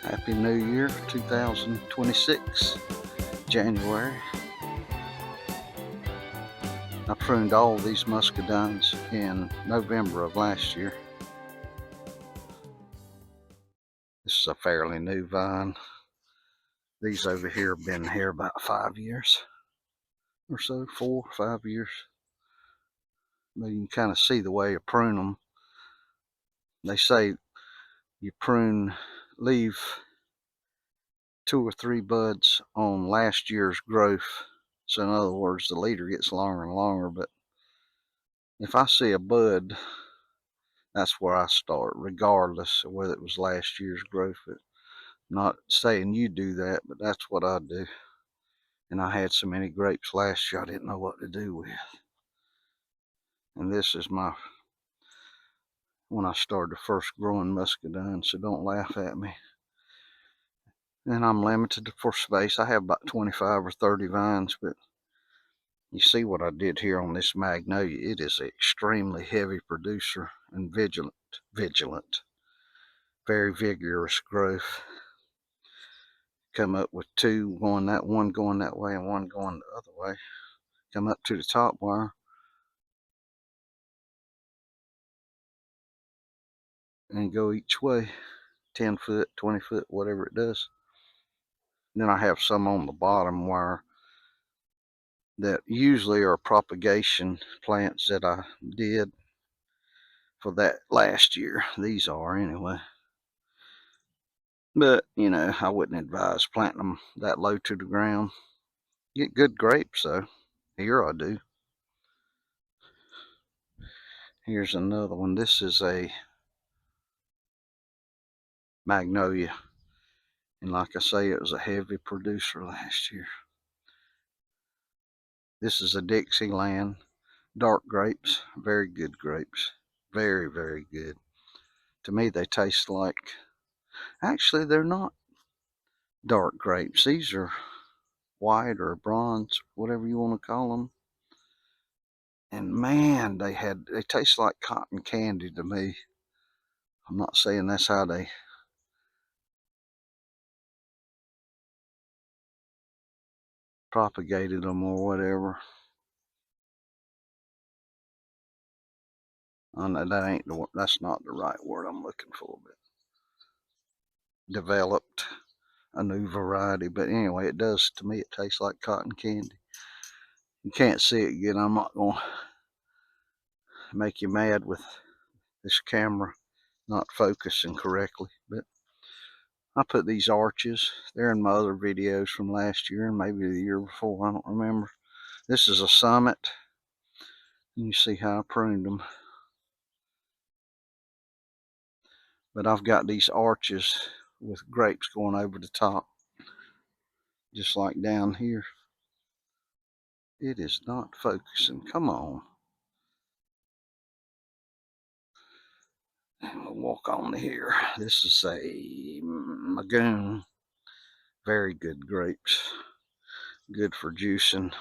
Happy New Year 2026, January. I pruned all these muscadines in November of last year. This is a fairly new vine. These over here have been here about 5 years or so, 4 or 5 years. But you can kind of see the way you prune them. They say you leave 2 or 3 buds on last year's growth. So in other words, the leader gets longer and longer. But if I see a bud, that's where I start, regardless of whether it was last year's growth. I'm not saying you do that, but that's what I do. And I had so many grapes last year I didn't know what to do with. And this is when I started first growing muscadine, so don't laugh at me. And I'm limited for space. I have about 25 or 30 vines, but you see what I did here on this magnolia. It is an extremely heavy producer and vigilant, very vigorous growth. Come up with one going that way and one going the other way. Come up to the top wire and go each way, 10 foot, 20 foot, whatever it does. And then I have some on the bottom wire that usually are propagation plants that I did for that last year. These are anyway. But, you know, I wouldn't advise planting them that low to the ground. Get good grapes, though. Here I do. Here's another one. This is a magnolia. And like I say, it was a heavy producer last year. This is a Dixieland. Dark grapes. Very good grapes. Very, very good. To me, they taste like... Actually, they're not dark grapes. These are white or bronze, whatever you want to call them. And man, they taste like cotton candy to me. I'm not saying that's how they propagated them or whatever. I know that's not the right word I'm looking for, but developed a new variety. But anyway, it does, to me, it tastes like cotton candy. You can't see it yet. I'm not going to make you mad with this camera not focusing correctly, but I put these arches. They're in my other videos from last year and maybe the year before. I don't remember. This is a summit. You see how I pruned them. But I've got these arches with grapes going over the top, just like down here. It is not focusing. Come on. And we'll walk on to here. This is a Magoon. Very good grapes. Good for juicing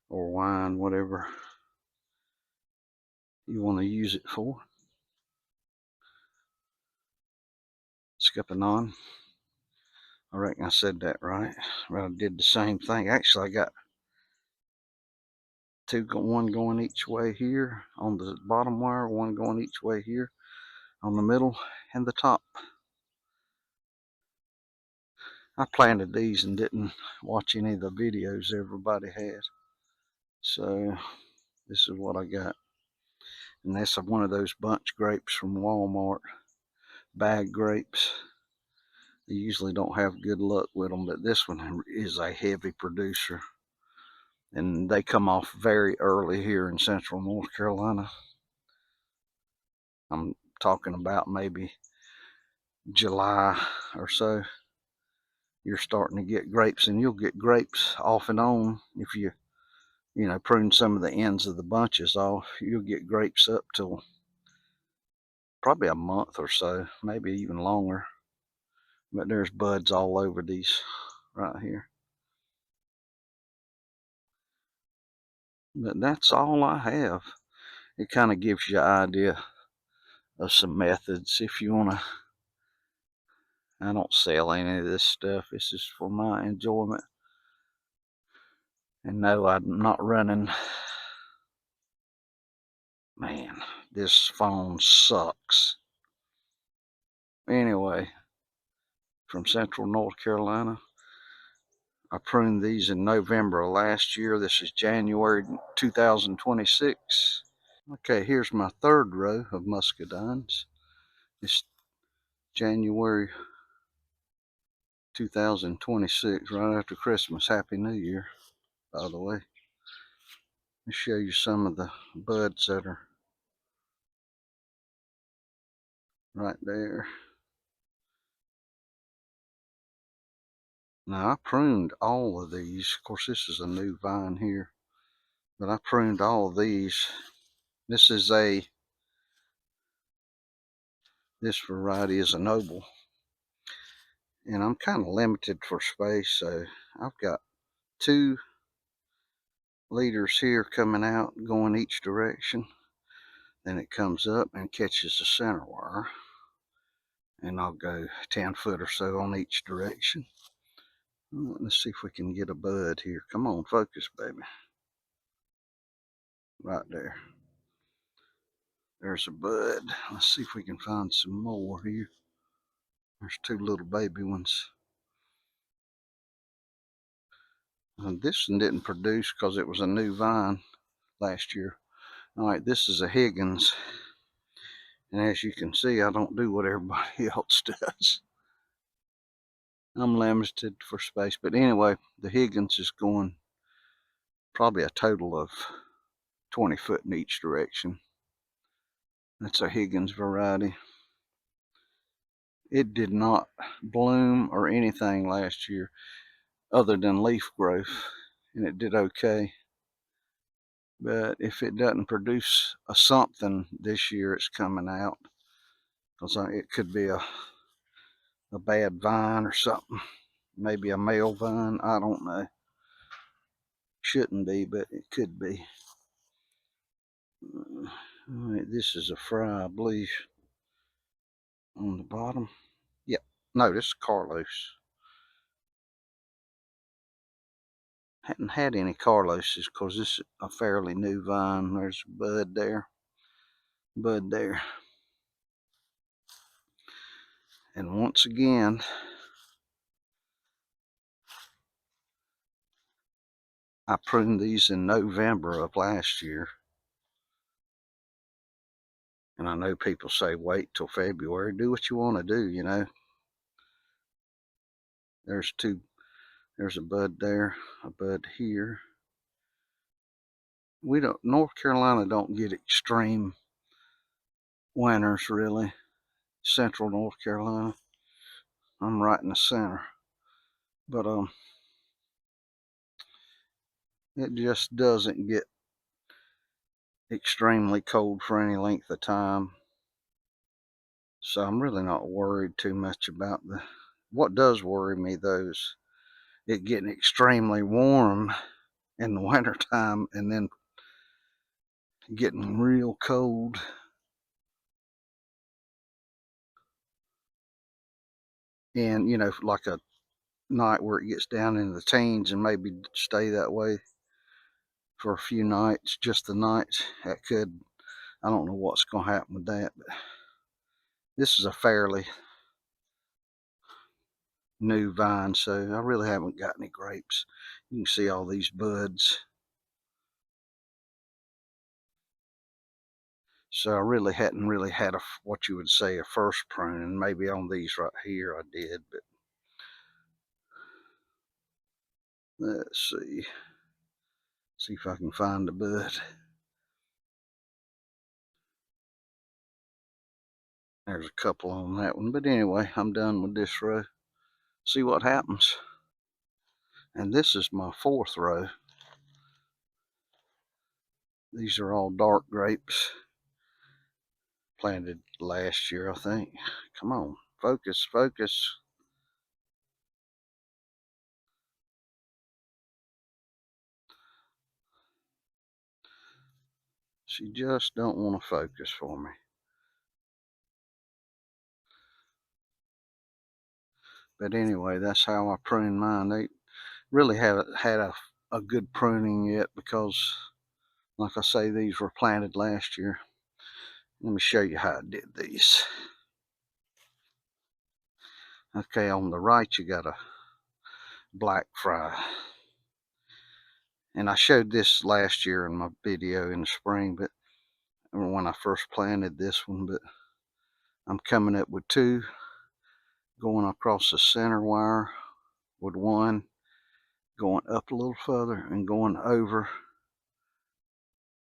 or wine, whatever you want to use it for. Scuppernong. I reckon I said that right. But I did the same thing. Actually, I got one going each way here on the bottom wire, one going each way here on the middle and the top. I planted these and didn't watch any of the videos everybody had. So this is what I got. And that's one of those bunch grapes from Walmart. Bag grapes. They usually don't have good luck with them, but this one is a heavy producer. And they come off very early here in central North Carolina. I'm talking about maybe July or so. You're starting to get grapes, and you'll get grapes off and on if you prune some of the ends of the bunches off. You'll get grapes up till probably a month or so, maybe even longer. But there's buds all over these right here. But that's all I have. It kind of gives you an idea of some methods if you want to I don't sell any of this stuff. This is for my enjoyment. And no, I'm not running. Man, this phone sucks. Anyway, from Central North Carolina. I pruned these in November of last year. This is January 2026. Okay, here's my third row of muscadines. It's January 2026, right after Christmas. Happy New Year, by the way. Let me show you some of the buds that are right there. Now, I pruned all of these. Of course, this is a new vine here, but I pruned all of these. This variety is a noble, and I'm kind of limited for space, so I've got 2 leaders here coming out, going each direction. Then it comes up and catches the center wire, and I'll go 10 foot or so on each direction. Let's see if we can get a bud here. Come on, focus, baby. Right there. There's a bud. Let's see if we can find some more here. There's 2 little baby ones. And this one didn't produce because it was a new vine last year. All right, this is a Higgins. And as you can see, I don't do what everybody else does. I'm limited for space. But anyway, the Higgins is going probably a total of 20 foot in each direction. That's a Higgins variety. It did not bloom or anything last year other than leaf growth, and it did okay. But if it doesn't produce a something this year, it's coming out, because it could be a bad vine or something. Maybe a male vine, I don't know. Shouldn't be, but it could be. All right, this is a fry, I believe, on the bottom. Yep, no, this is Carlos. Hadn't had any Carloses because this is a fairly new vine. There's a bud there. Bud there. And once again, I pruned these in November of last year. And I know people say wait till February. Do what you want to do, you know. There's a bud there, a bud here. North Carolina don't get extreme winters really. Central North Carolina. I'm right in the center. But it just doesn't get extremely cold for any length of time. So I'm really not worried too much about what does worry me though is it getting extremely warm in the winter time and then getting real cold. And you know, like a night where it gets down into the teens and maybe stay that way for a few nights, just the nights. That could, I don't know what's going to happen with that, but this is a fairly new vine, so I really haven't got any grapes. You can see all these buds. So I really hadn't had what you would say a first pruning. Maybe on these right here I did, but let's see if I can find the bud. There's a couple on that one, but anyway, I'm done with this row. See what happens. And this is my 4th row. These are all dark grapes, planted last year, I think. Come on, focus, focus. She just don't want to focus for me. But anyway, that's how I prune mine. They really haven't had a good pruning yet because, like I say, these were planted last year. Let me show you how I did these. Okay, on the right you got a black fry. And I showed this last year in my video in the spring, but when I first planted this one, but I'm coming up with two, going across the center wire with one, going up a little further and going over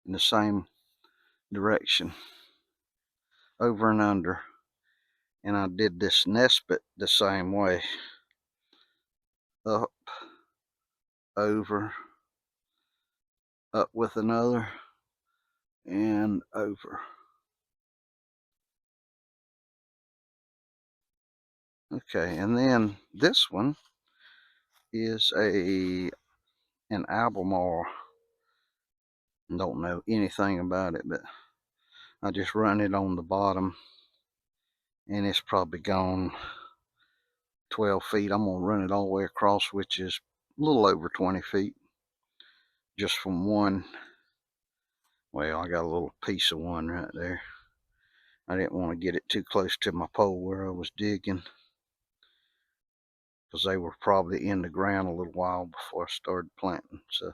in the same direction, over and under. And I did this nespit the same way, up, over, up with another, and over. Okay, and then this one is an Albemarle. Don't know anything about it, but I just run it on the bottom, and it's probably gone 12 feet. I'm gonna run it all the way across, which is a little over 20 feet, just from one. Well, I got a little piece of one right there. I didn't want to get it too close to my pole where I was digging, because they were probably in the ground a little while before I started planting. So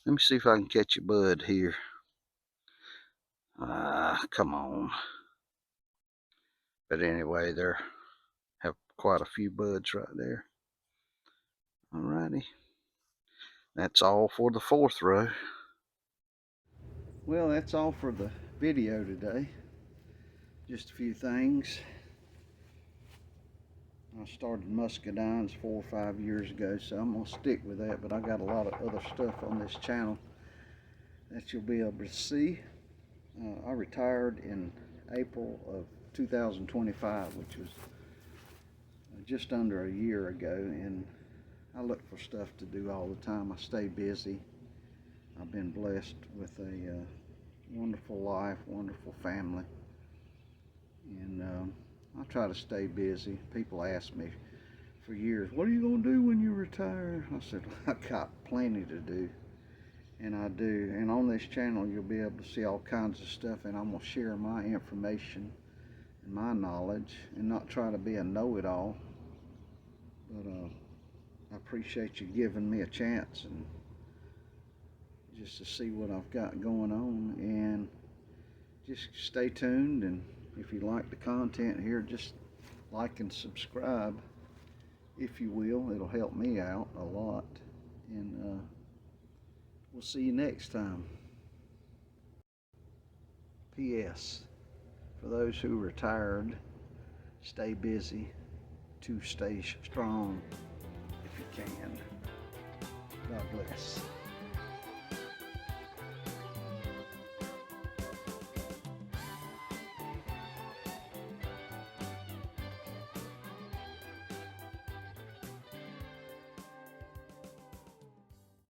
let me see if I can catch a bud here. Come on. But anyway, there have quite a few buds right there. Alrighty. That's all for the fourth row. Well, that's all for the video today. Just a few things. I started Muscadines 4 or 5 years ago, so I'm going to stick with that, but I got a lot of other stuff on this channel that you'll be able to see. I retired in April of 2025, which was just under a year ago, and I look for stuff to do all the time. I stay busy. I've been blessed with a wonderful life, wonderful family, and I try to stay busy. People ask me for years, what are you going to do when you retire? I said, I've got plenty to do, and I do. And on this channel you'll be able to see all kinds of stuff, and I'm going to share my information and my knowledge and not try to be a know-it-all, but I appreciate you giving me a chance and just to see what I've got going on. And just stay tuned, and if you like the content here, just like and subscribe if you will. It'll help me out a lot, and we'll see you next time. P.S. For those who retired, stay busy to stay strong if you can. God bless.